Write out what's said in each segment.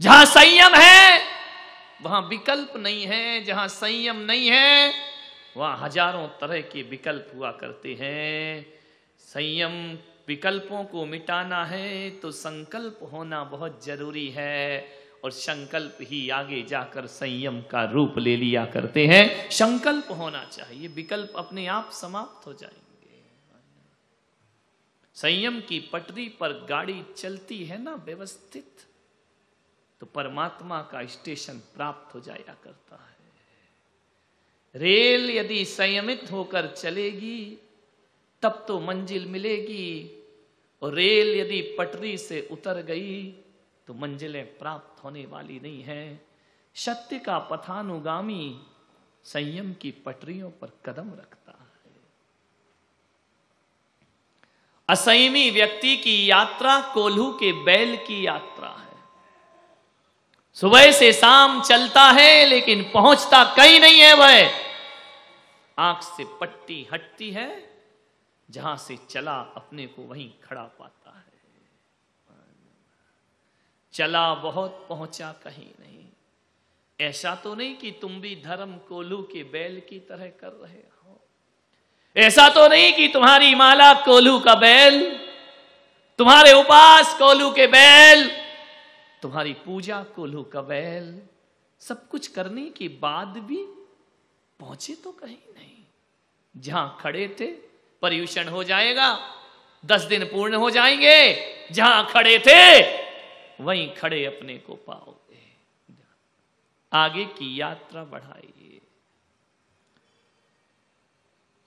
जहां संयम है वहां विकल्प नहीं है, जहां संयम नहीं है वहां हजारों तरह के विकल्प हुआ करते हैं। संयम विकल्पों को मिटाना है तो संकल्प होना बहुत जरूरी है, और संकल्प ही आगे जाकर संयम का रूप ले लिया करते हैं। संकल्प होना चाहिए, विकल्प अपने आप समाप्त हो जाएंगे। संयम की पटरी पर गाड़ी चलती है ना व्यवस्थित, तो परमात्मा का स्टेशन प्राप्त हो जाया करता है। रेल यदि संयमित होकर चलेगी तब तो मंजिल मिलेगी, और रेल यदि पटरी से उतर गई तो मंजिलें प्राप्त होने वाली नहीं है। सत्य का पथानुगामी संयम की पटरियों पर कदम रखता है। असंयमी व्यक्ति की यात्रा कोल्हू के बैल की यात्रा है। सुबह से शाम चलता है लेकिन पहुंचता कहीं नहीं है। वह आंख से पट्टी हटती है, जहां से चला अपने को वहीं खड़ा पाता है। चला बहुत पहुंचा कहीं नहीं। ऐसा तो नहीं कि तुम भी धर्म कोल्हू के बैल की तरह कर रहे हो। ऐसा तो नहीं कि तुम्हारी माला कोल्हू का बैल, तुम्हारे उपास कोल्हू के बैल, तुम्हारी पूजा कोल्हू का बैल। सब कुछ करने के बाद भी पहुंचे तो कहीं नहीं। जहां खड़े थे पर्यूषण हो जाएगा, 10 दिन पूर्ण हो जाएंगे। जहां खड़े थे वहीं खड़े अपने को पाओगे। आगे की यात्रा बढ़ाइए।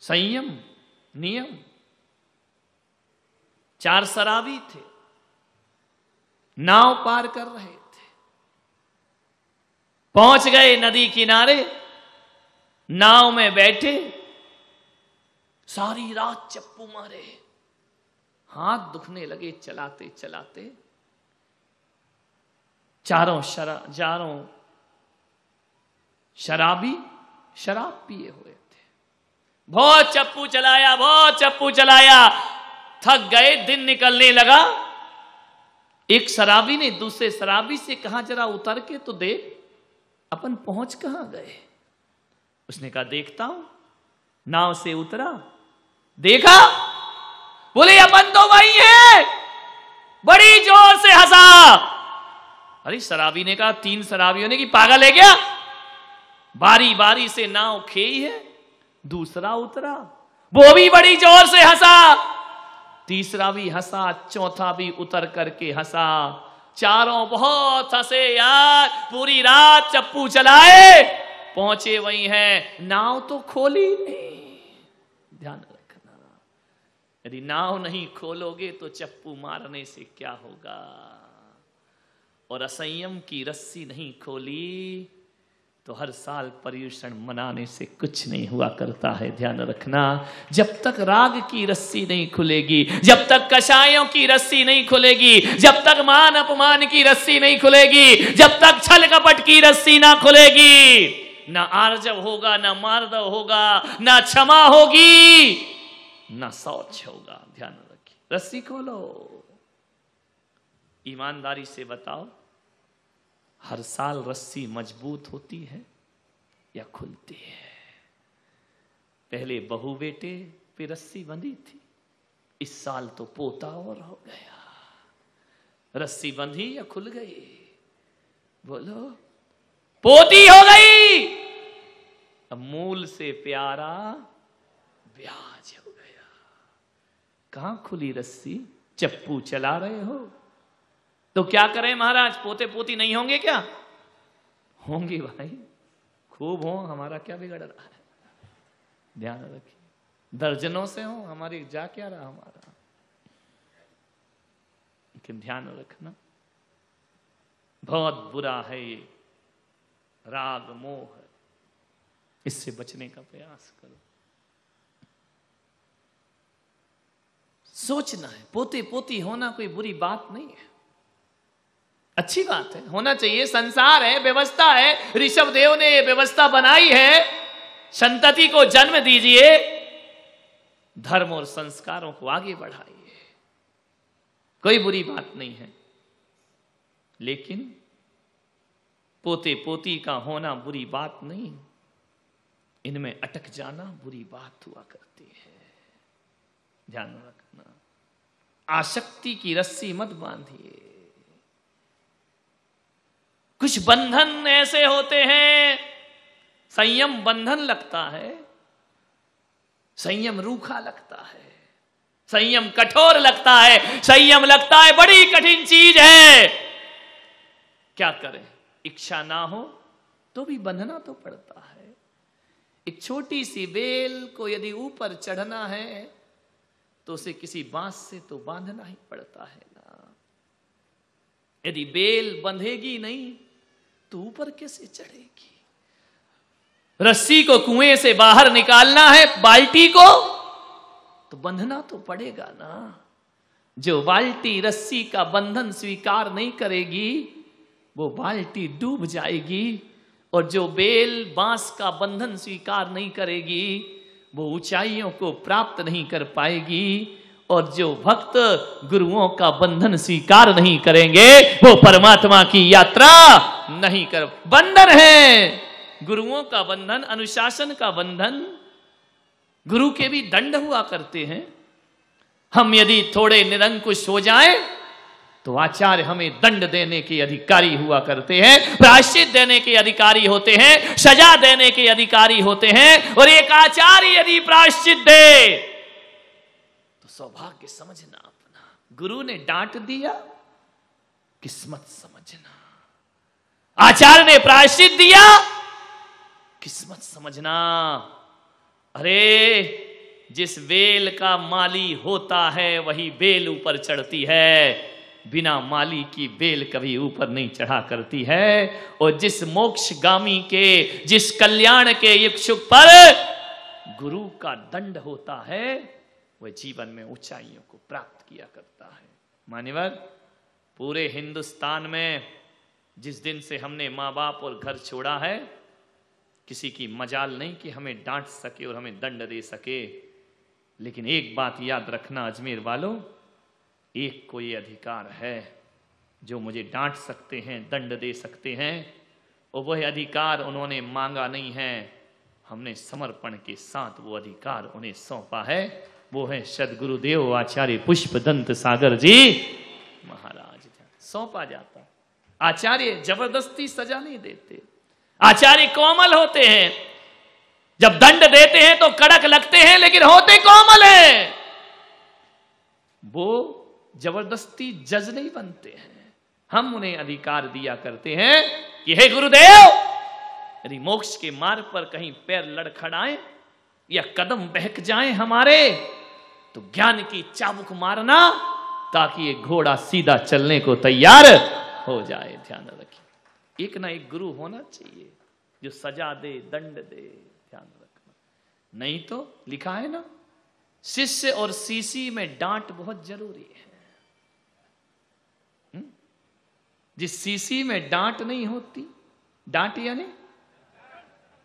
संयम नियम। 4 शराबी थे, नाव पार कर रहे थे। पहुंच गए नदी किनारे, नाव में बैठे, सारी रात चप्पू मारे, हाथ दुखने लगे चलाते चलाते। चारों शराबी शराब पिए हुए थे। बहुत चप्पू चलाया, बहुत चप्पू चलाया, थक गए, दिन निकलने लगा। एक शराबी ने दूसरे शराबी से कहा, जरा उतर के तो देख अपन पहुंच कहां गए। उसने कहा देखता हूं। नाव से उतरा, देखा, बोले अपन तो वही है। बड़ी जोर से हंसा। अरे शराबी ने कहा, 3 शराबियों ने कि पागल है क्या, बारी बारी से नाव खेई है। दूसरा उतरा, वो भी बड़ी जोर से हंसा। तीसरा भी हंसा, चौथा भी उतर करके हंसा। चारों बहुत हंसे यार, पूरी रात चप्पू चलाए, पहुंचे वही हैं, नाव तो खोली नहीं। ध्यान रखना, यदि नाव नहीं खोलोगे तो चप्पू मारने से क्या होगा। और असंयम की रस्सी नहीं खोली तो हर साल पर्यूषण मनाने से कुछ नहीं हुआ करता है। ध्यान रखना, जब तक राग की रस्सी नहीं खुलेगी, जब तक कषायों की रस्सी नहीं खुलेगी, जब तक मान अपमान की रस्सी नहीं खुलेगी, जब तक छल कपट की रस्सी ना खुलेगी, ना आर्जव होगा, ना मार्दव होगा, ना क्षमा होगी, ना शौच होगा। ध्यान रखिए, रस्सी खोलो। ईमानदारी से बताओ, हर साल रस्सी मजबूत होती है या खुलती है? पहले बहू बेटे पे रस्सी बंधी थी, इस साल तो पोता और हो गया। रस्सी बंधी या खुल गई? बोलो, पोती हो गई। अब मूल से प्यारा ब्याज हो गया। कहां खुली रस्सी? चप्पू चला रहे हो तो क्या करें महाराज, पोते पोती नहीं होंगे क्या? होंगे भाई, खूब हो, हमारा क्या बिगड़ रहा है। ध्यान रखिए, दर्जनों से हो, हमारी जा क्या रहा हमारा। लेकिन ध्यान रखना, बहुत बुरा है ये राग मोह, इससे बचने का प्रयास करो। सोचना है, पोते पोती होना कोई बुरी बात नहीं है, अच्छी बात है, होना चाहिए। संसार है, व्यवस्था है, ऋषभ देव ने ये व्यवस्था बनाई है। संतति को जन्म दीजिए, धर्म और संस्कारों को आगे बढ़ाइए, कोई बुरी बात नहीं है। लेकिन पोते पोती का होना बुरी बात नहीं, इनमें अटक जाना बुरी बात हुआ करती है। ध्यान रखना, आसक्ति की रस्सी मत बांधिए। कुछ बंधन ऐसे होते हैं, संयम बंधन लगता है, संयम रूखा लगता है, संयम कठोर लगता है, संयम लगता है बड़ी कठिन चीज है। क्या करें, इच्छा ना हो तो भी बंधना तो पड़ता है। एक छोटी सी बेल को यदि ऊपर चढ़ना है तो उसे किसी बांस से तो बांधना ही पड़ता है ना। यदि बेल बंधेगी नहीं तो ऊपर कैसे चढ़ेगी? रस्सी को कुएं से बाहर निकालना है, बाल्टी को तो बंधना तो पड़ेगा ना। जो बाल्टी रस्सी का बंधन स्वीकार नहीं करेगी वो बाल्टी डूब जाएगी, और जो बेल बांस का बंधन स्वीकार नहीं करेगी वो ऊंचाइयों को प्राप्त नहीं कर पाएगी, और जो भक्त गुरुओं का बंधन स्वीकार नहीं करेंगे वो परमात्मा की यात्रा नहीं कर। बंधन है गुरुओं का बंधन, अनुशासन का बंधन। गुरु के भी दंड हुआ करते हैं। हम यदि थोड़े निरंकुश हो जाएं तो आचार्य हमें दंड देने के अधिकारी हुआ करते हैं, प्रायश्चित देने के अधिकारी होते हैं, सजा देने के अधिकारी होते हैं। और एक आचार्य यदि प्रायश्चित दे तो सौभाग्य समझना अपना। गुरु ने डांट दिया, किस्मत समझना। आचार्य ने प्रायश्चित दिया, किस्मत समझना। अरे जिस बेल का माली होता है वही बेल ऊपर चढ़ती है, बिना माली की बेल कभी ऊपर नहीं चढ़ा करती है। और जिस मोक्षगामी के, जिस कल्याण के इच्छुक पर गुरु का दंड होता है वह जीवन में ऊंचाइयों को प्राप्त किया करता है। मान्यवर, पूरे हिंदुस्तान में जिस दिन से हमने माँ बाप और घर छोड़ा है, किसी की मजाल नहीं कि हमें डांट सके और हमें दंड दे सके। लेकिन एक बात याद रखना अजमेर वालों, एक को ये अधिकार है जो मुझे डांट सकते हैं, दंड दे सकते हैं, और वह अधिकार उन्होंने मांगा नहीं है, हमने समर्पण के साथ वो अधिकार उन्हें सौंपा है। वो है सदगुरुदेव आचार्य पुष्पदंत सागर जी महाराज। सौंपा जाता। आचार्य जबरदस्ती सजा नहीं देते, आचार्य कोमल होते हैं। जब दंड देते हैं तो कड़क लगते हैं, लेकिन होते कोमल हैं। वो जबरदस्ती जज नहीं बनते हैं। हम उन्हें अधिकार दिया करते हैं कि हे गुरुदेव, यदि मोक्ष के मार्ग पर कहीं पैर लड़खड़ाएं या कदम बहक जाएं हमारे, तो ज्ञान की चाबुक मारना ताकि ये घोड़ा सीधा चलने को तैयार हो जाए। ध्यान रखिए, एक ना एक गुरु होना चाहिए जो सजा दे, दंड दे। ध्यान रखना, नहीं तो लिखा है ना, शिष्य और सीसी में डांट बहुत जरूरी है। जिस सीसी में डांट नहीं होती, डांट यानी,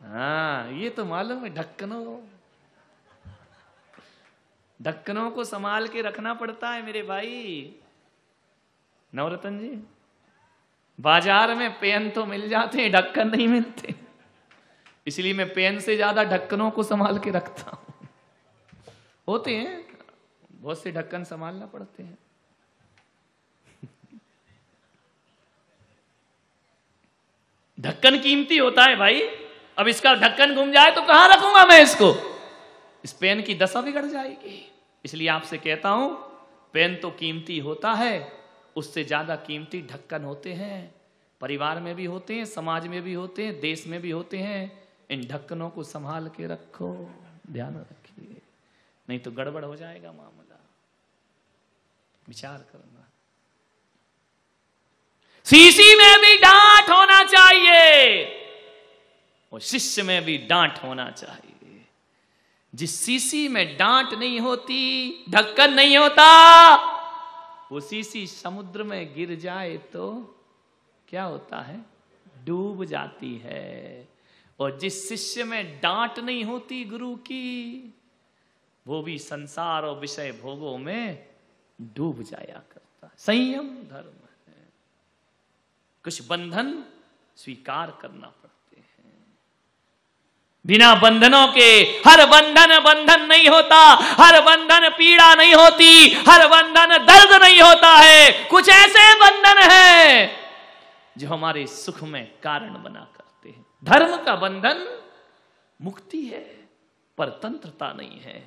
हाँ ये तो मालूम है, ढक्कनों को संभाल के रखना पड़ता है मेरे भाई। नवरत्न जी, बाजार में पेन तो मिल जाते हैं, ढक्कन नहीं मिलते, इसलिए मैं पेन से ज्यादा ढक्कनों को संभाल के रखता हूं। होते हैं बहुत से ढक्कन संभालना पड़ते हैं। ढक्कन कीमती होता है भाई। अब इसका ढक्कन घूम जाए तो कहां रखूंगा मैं इसको? इस पेन की दशा बिगड़ जाएगी। इसलिए आपसे कहता हूं, पेन तो कीमती होता है, उससे ज्यादा कीमती ढक्कन होते हैं। परिवार में भी होते हैं, समाज में भी होते हैं, देश में भी होते हैं। इन ढक्कनों को संभाल के रखो, ध्यान रखिए, नहीं तो गड़बड़ हो जाएगा मामला। विचार करना। सीसी में भी डांट होना चाहिए और शिष्य में भी डांट होना चाहिए। जिस सीसी में डांट नहीं होती, ढक्कन नहीं होता, वो सीसी समुद्र में गिर जाए तो क्या होता है? डूब जाती है। और जिस शिष्य में डांट नहीं होती गुरु की, वो भी संसार और विषय भोगों में डूब जाया करता। संयम धर्म है। कुछ बंधन स्वीकार करना पड़ते हैं। बिना बंधनों के हर बंधन बंधन नहीं होता, हर बंधन पीड़ा नहीं होती, हर बंधन दर्द नहीं होता है। कुछ ऐसे बंधन हैं जो हमारे सुख में कारण बना करते हैं। धर्म का बंधन मुक्ति है, परतंत्रता नहीं है।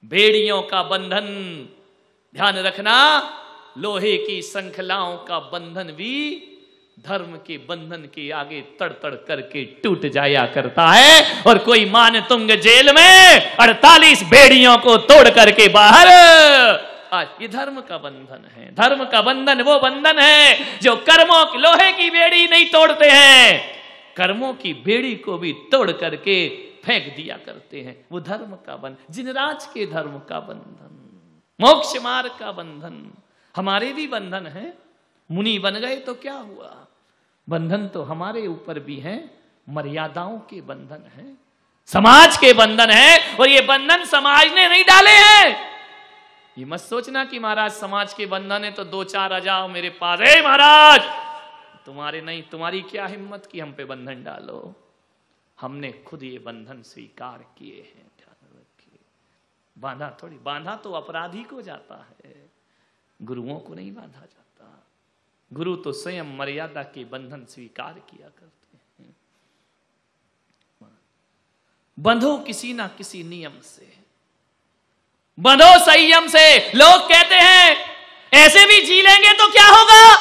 बेड़ियों का बंधन, ध्यान रखना, लोहे की श्रृंखलाओं का बंधन भी धर्म के बंधन के आगे तड़ तड़ करके टूट जाया करता है। और कोई मान तुंग जेल में 48 बेड़ियों को तोड़ करके बाहर। आज ये धर्म का बंधन है। धर्म का बंधन वो बंधन है जो कर्मों की लोहे की बेड़ी नहीं तोड़ते हैं, कर्मों की बेड़ी को भी तोड़ करके फेंक दिया करते हैं। वो धर्म का बंधन, जिनराज के धर्म का बंधन, मोक्ष मार्ग का बंधन हमारे भी बंधन है। मुनि बन गए तो क्या हुआ, बंधन तो हमारे ऊपर भी है। मर्यादाओं के बंधन है, समाज के बंधन है, और ये बंधन समाज ने नहीं डाले हैं। ये मत सोचना कि महाराज समाज के बंधन है तो 2-4 आ जाओ मेरे पास, ए महाराज तुम्हारे नहीं, तुम्हारी क्या हिम्मत कि हम पे बंधन डालो। हमने खुद ये बंधन स्वीकार किए हैं। ध्यान रखिए, बांधा थोड़ी, बांधा तो अपराधी को जाता है, गुरुओं को नहीं बांधा जाता। गुरु तो स्वयं मर्यादा के बंधन स्वीकार किया करते हैं। बंधो किसी ना किसी नियम से, बंधो संयम से। लोग कहते हैं ऐसे भी जी लेंगे तो क्या होगा,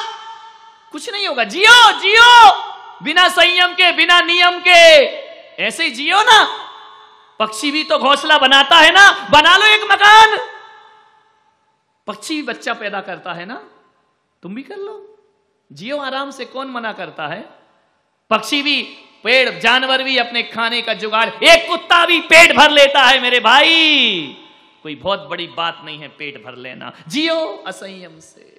कुछ नहीं होगा। जियो जियो बिना संयम के, बिना नियम के, ऐसे ही जियो ना। पक्षी भी तो घोंसला बनाता है ना, बना लो एक मकान। पक्षी भी बच्चा पैदा करता है ना, तुम भी कर लो, जियो आराम से, कौन मना करता है। पक्षी भी, पेड़ जानवर भी अपने खाने का जुगाड़, एक कुत्ता भी पेट भर लेता है मेरे भाई, कोई बहुत बड़ी बात नहीं है पेट भर लेना। जियो असंयम से।